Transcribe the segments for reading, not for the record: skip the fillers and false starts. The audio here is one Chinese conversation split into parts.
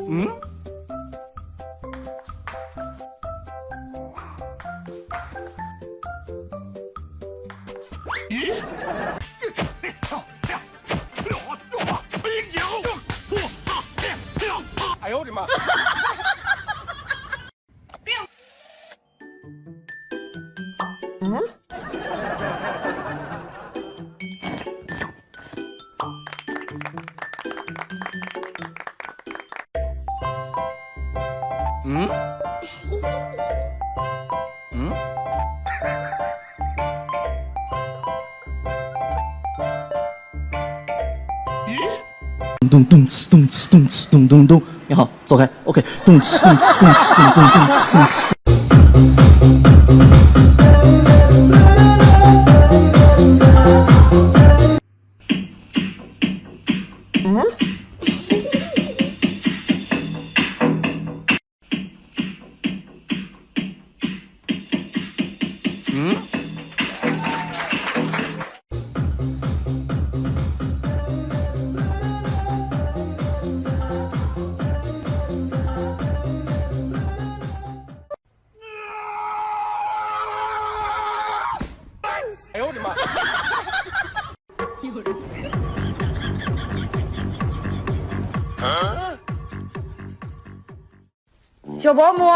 嗯。咦？哎呦我的妈！嗯？嗯？嗯？咚咚哧咚哧咚哧咚咚咚，你好，走开。OK， 咚哧咚哧咚哧咚咚咚哧咚哧。嗯？嗯？哎呦我的妈！小保姆，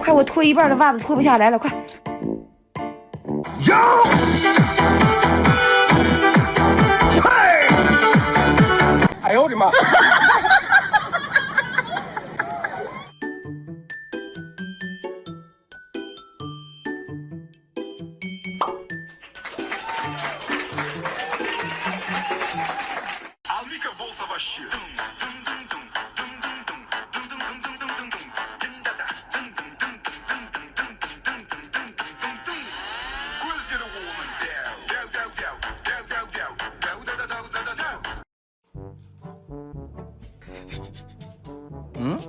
快！我脱一半的袜子脱不下来了，快！哎呦我的妈！嗯？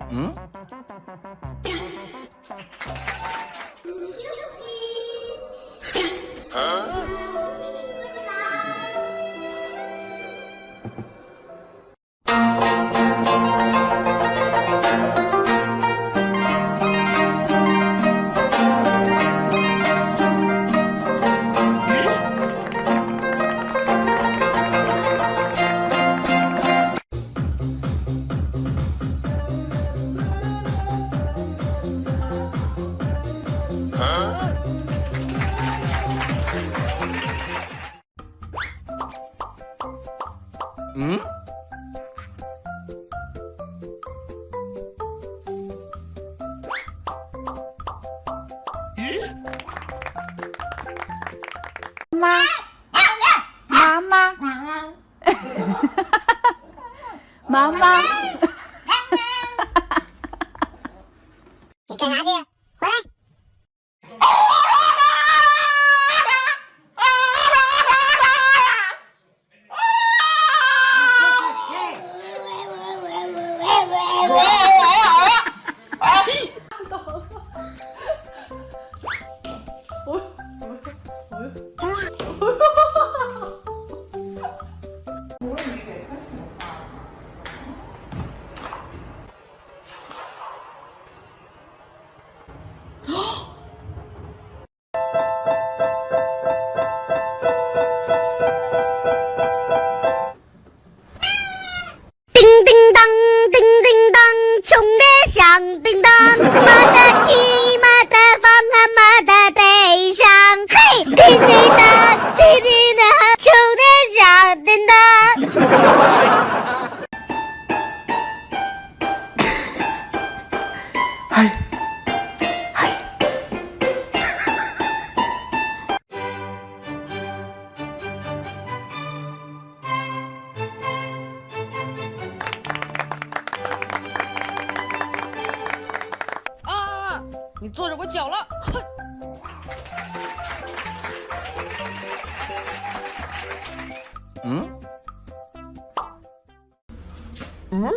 嗯？嗯？咦？妈妈妈妈，你干啥去？回来！叮叮当，叮叮当，穷的响叮当，马的骑，马的放，马的得响，嘿，叮叮当，叮叮当，穷的响叮当。嗨，嗨。啊！你坐着我脚了，哼！嗯？嗯？